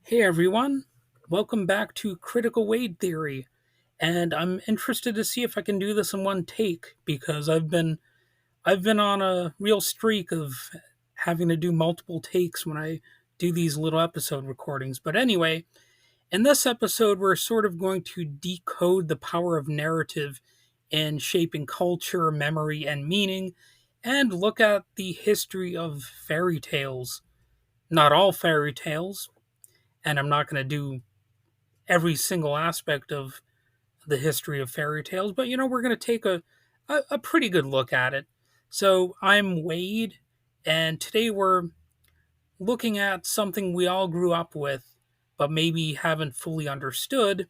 Hey everyone, welcome back to Critical Weight Theory. And I'm interested to see if I can do this in one take because I've been on a real streak of having to do multiple takes when I do these little episode recordings. But anyway, in this episode we're sort of going to decode the power of narrative in shaping culture, memory, and meaning, and look at the history of fairy tales. Not all fairy tales, and I'm not going to do every single aspect of the history of fairy tales, but we're going to take a pretty good look at it. So I'm Wade, and today we're looking at something we all grew up with, but maybe haven't fully understood.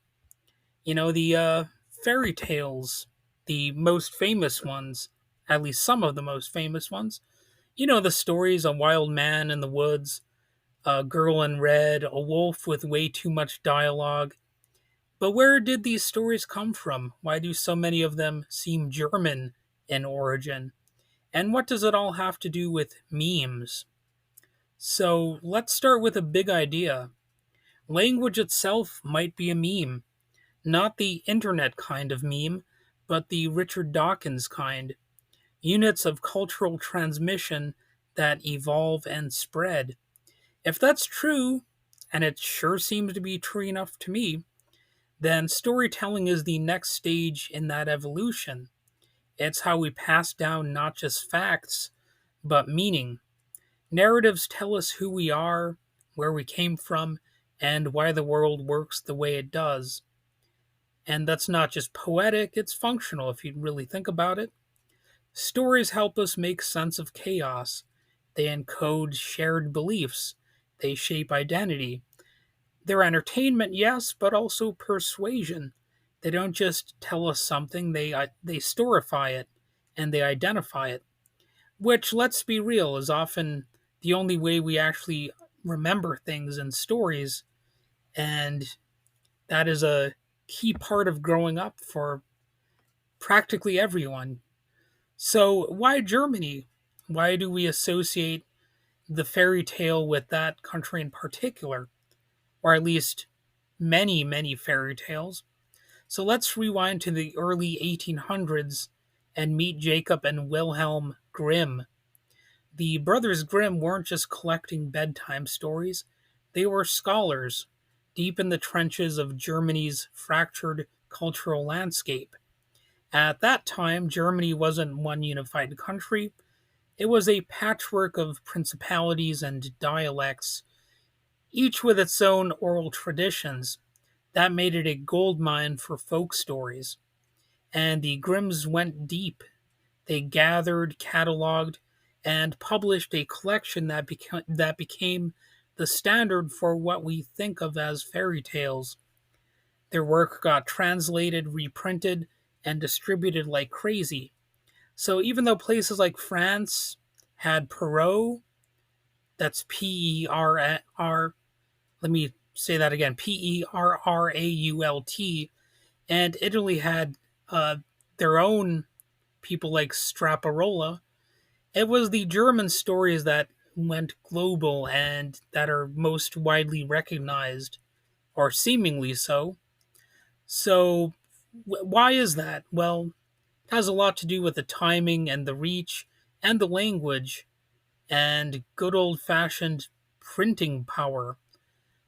The fairy tales, the most famous ones, at least some of the most famous ones. The stories: a wild man in the woods, a girl in red, a wolf with way too much dialogue. But where did these stories come from? Why do so many of them seem German in origin? And what does it all have to do with memes? So let's start with a big idea. Language itself might be a meme, not the internet kind of meme, but the Richard Dawkins kind. Units of cultural transmission that evolve and spread. If that's true, and it sure seems to be true enough to me, then storytelling is the next stage in that evolution. It's how we pass down not just facts, but meaning. Narratives tell us who we are, where we came from, and why the world works the way it does. And that's not just poetic, it's functional if you really think about it. Stories help us make sense of chaos. They encode shared beliefs. They shape identity. They're entertainment, yes, but also persuasion. They don't just tell us something, they storify it and they identify it, which, let's be real, is often the only way we actually remember things in stories, and that is a key part of growing up for practically everyone. So, why Germany? Why do we associate the fairy tale with that country in particular, or at least many, many fairy tales? So let's rewind to the early 1800s and meet Jacob and Wilhelm Grimm. The brothers Grimm weren't just collecting bedtime stories, they were scholars, deep in the trenches of Germany's fractured cultural landscape. At that time, Germany wasn't one unified country, it was a patchwork of principalities and dialects, each with its own oral traditions. That made it a gold mine for folk stories. And the Grimms went deep. They gathered, cataloged, and published a collection that became the standard for what we think of as fairy tales. Their work got translated, reprinted, and distributed like crazy. So even though places like France had Perrault, that's Perr, let me say that again, Perrault, and Italy had uh, their own people like Straparola. It was the German stories that went global and that are most widely recognized, or seemingly so. So, why is that? Well, it has a lot to do with the timing and the reach and the language and good old fashioned printing power.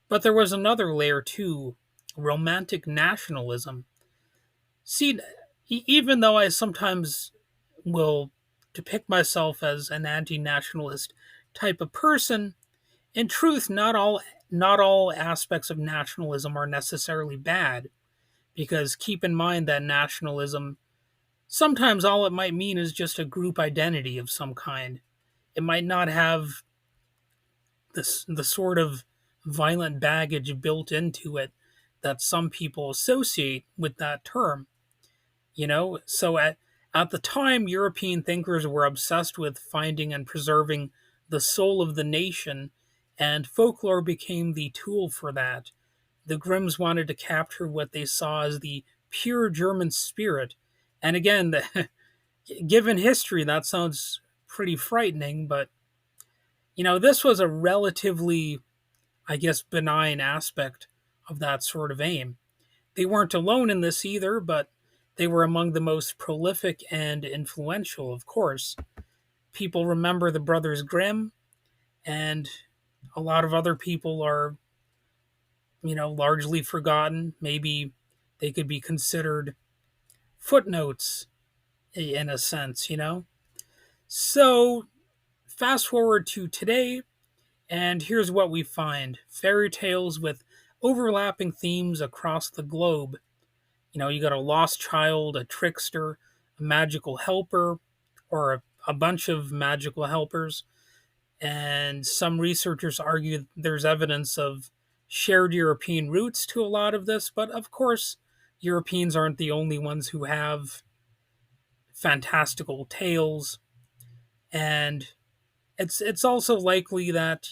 But there was another layer too: romantic nationalism. See, even though I sometimes will depict myself as an anti-nationalist type of person, in truth, not all aspects of nationalism are necessarily bad. Because keep in mind that nationalism, sometimes all it might mean is just a group identity of some kind. It might not have the sort of violent baggage built into it that some people associate with that term. So at the time, European thinkers were obsessed with finding and preserving the soul of the nation, and folklore became the tool for that. The Grimms wanted to capture what they saw as the pure German spirit. And again, given history, that sounds pretty frightening, but this was a relatively I guess, benign aspect of that sort of aim. They weren't alone in this either, but they were among the most prolific and influential, of course. People remember the brothers Grimm, and a lot of other people are, largely forgotten. Maybe they could be considered footnotes in a sense. So, fast forward to today, and here's what we find fairy tales with overlapping themes across the globe. You got a lost child, a trickster, a magical helper, or a bunch of magical helpers. And some researchers argue there's evidence of shared European roots to a lot of this, but of course, Europeans aren't the only ones who have fantastical tales. And it's also likely that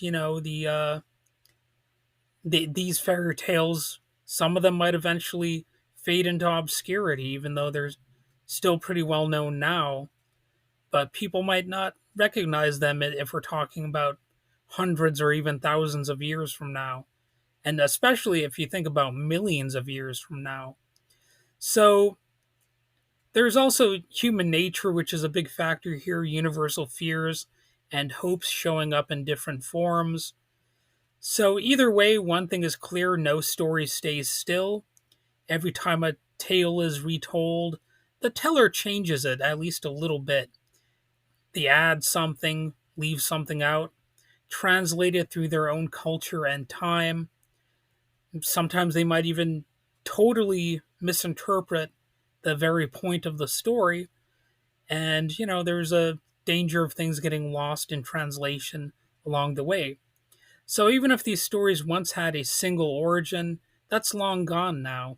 these fairy tales, some of them might eventually fade into obscurity, even though they're still pretty well known now. But people might not recognize them if we're talking about hundreds or even thousands of years from now. And especially if you think about millions of years from now. So there's also human nature, which is a big factor here, universal fears and hopes showing up in different forms. So, either way, one thing is clear: no story stays still. Every time a tale is retold, the teller changes it at least a little bit. They add something, leave something out, translate it through their own culture and time. Sometimes they might even totally misinterpret the very point of the story. And, there's a danger of things getting lost in translation along the way. So even if these stories once had a single origin, that's long gone now.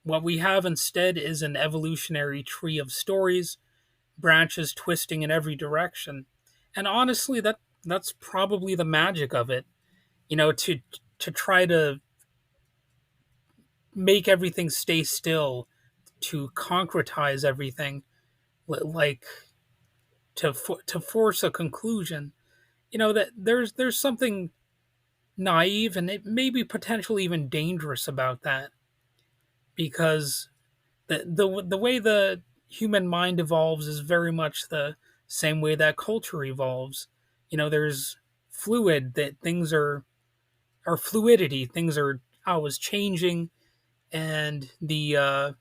What we have instead is an evolutionary tree of stories, branches twisting in every direction. And honestly, that's probably the magic of it. To try to make everything stay still, to concretize everything, like to force a conclusion. That there's something naive and it may be potentially even dangerous about that, because the way the human mind evolves is very much the same way that culture evolves. There's fluid that things are fluidity. Things are always changing, and the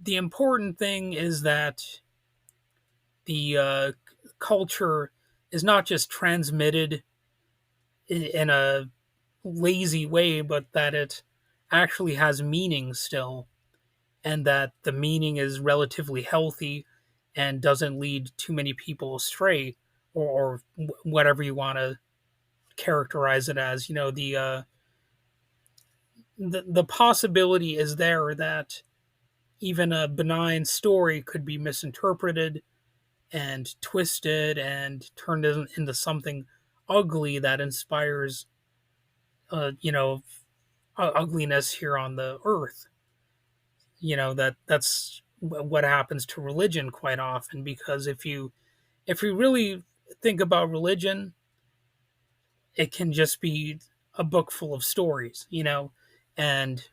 important thing is that the culture is not just transmitted in a lazy way, but that it actually has meaning still, and that the meaning is relatively healthy and doesn't lead too many people astray, or whatever you want to characterize it as. The possibility is there that even a benign story could be misinterpreted and twisted and turned into something ugly that inspires, ugliness here on the earth. That's what happens to religion quite often, because if you really think about religion, it can just be a book full of stories, and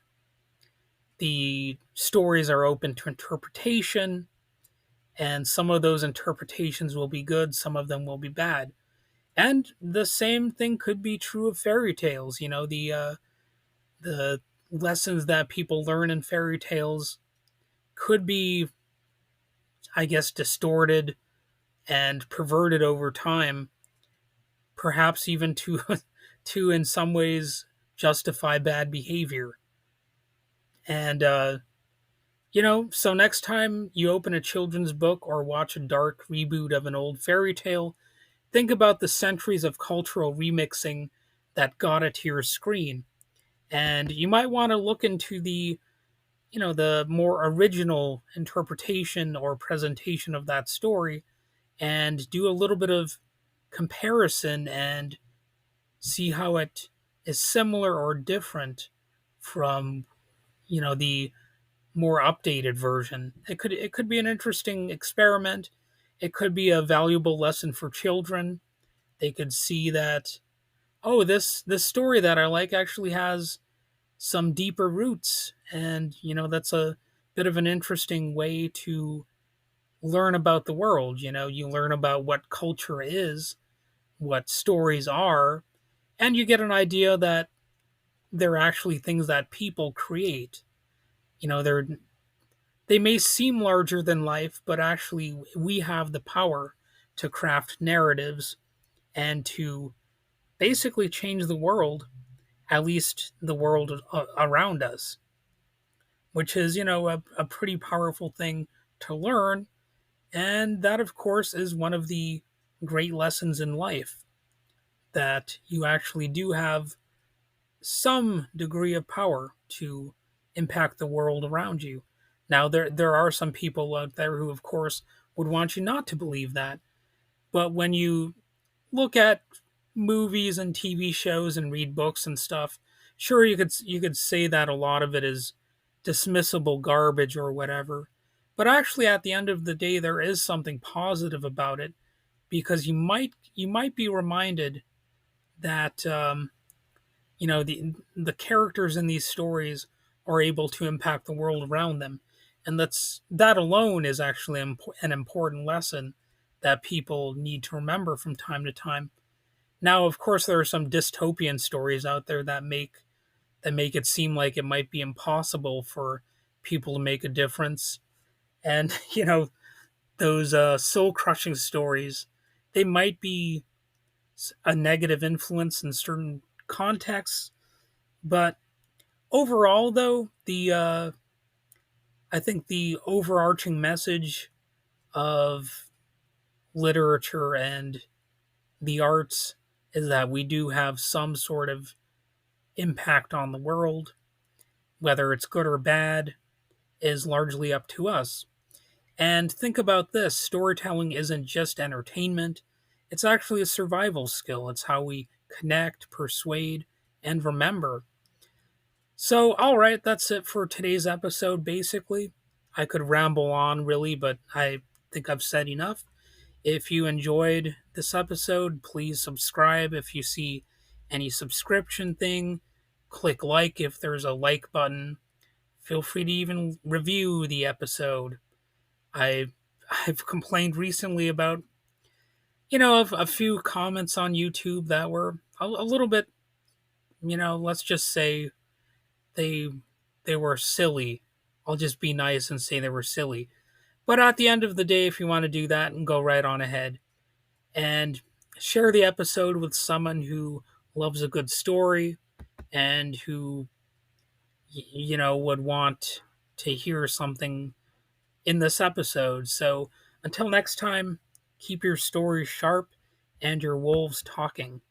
the stories are open to interpretation, and some of those interpretations will be good, some of them will be bad. And the same thing could be true of fairy tales. The lessons that people learn in fairy tales could be, I guess, distorted and perverted over time, perhaps even to to in some ways justify bad behavior. And so next time you open a children's book or watch a dark reboot of an old fairy tale, think about the centuries of cultural remixing that got it to your screen. And you might want to look into the more original interpretation or presentation of that story, and do a little bit of comparison and see how it is similar or different from the more updated version. It could be an interesting experiment. It could be a valuable lesson for children. They could see that oh, this story that I like actually has some deeper roots, and that's a bit of an interesting way to learn about the world. You learn about what culture is, what stories are, and you get an idea that they're actually things that people create. They may seem larger than life, but actually we have the power to craft narratives and to basically change the world, at least the world around us, which is, a pretty powerful thing to learn. And that, of course, is one of the great lessons in life, that you actually do have some degree of power to impact the world around you. Now, there are some people out there who, of course, would want you not to believe that. But when you look at movies and TV shows and read books and stuff, sure, you could say that a lot of it is dismissible garbage or whatever. But actually, at the end of the day, there is something positive about it, because you might be reminded that the characters in these stories are able to impact the world around them, and that alone is actually an important lesson that people need to remember from time to time. Now, of course, there are some dystopian stories out there that make it seem like it might be impossible for people to make a difference, and those soul crushing stories, they might be a negative influence in certain contexts, but overall, though, the I think the overarching message of literature and the arts is that we do have some sort of impact on the world. Whether it's good or bad is largely up to us. And think about this: storytelling isn't just entertainment, it's actually a survival skill. It's how we connect, persuade, and remember. So, all right, that's it for today's episode, basically. I could ramble on, really, but I think I've said enough. If you enjoyed this episode, please subscribe. If you see any subscription thing, click like if there's a like button. Feel free to even review the episode. I I've complained recently about a few comments on YouTube that were a little bit, let's just say they they were silly. I'll just be nice and say they were silly. But at the end of the day, if you want to do that, and go right on ahead and share the episode with someone who loves a good story and who would want to hear something in this episode. So until next time, keep your stories sharp and your wolves talking.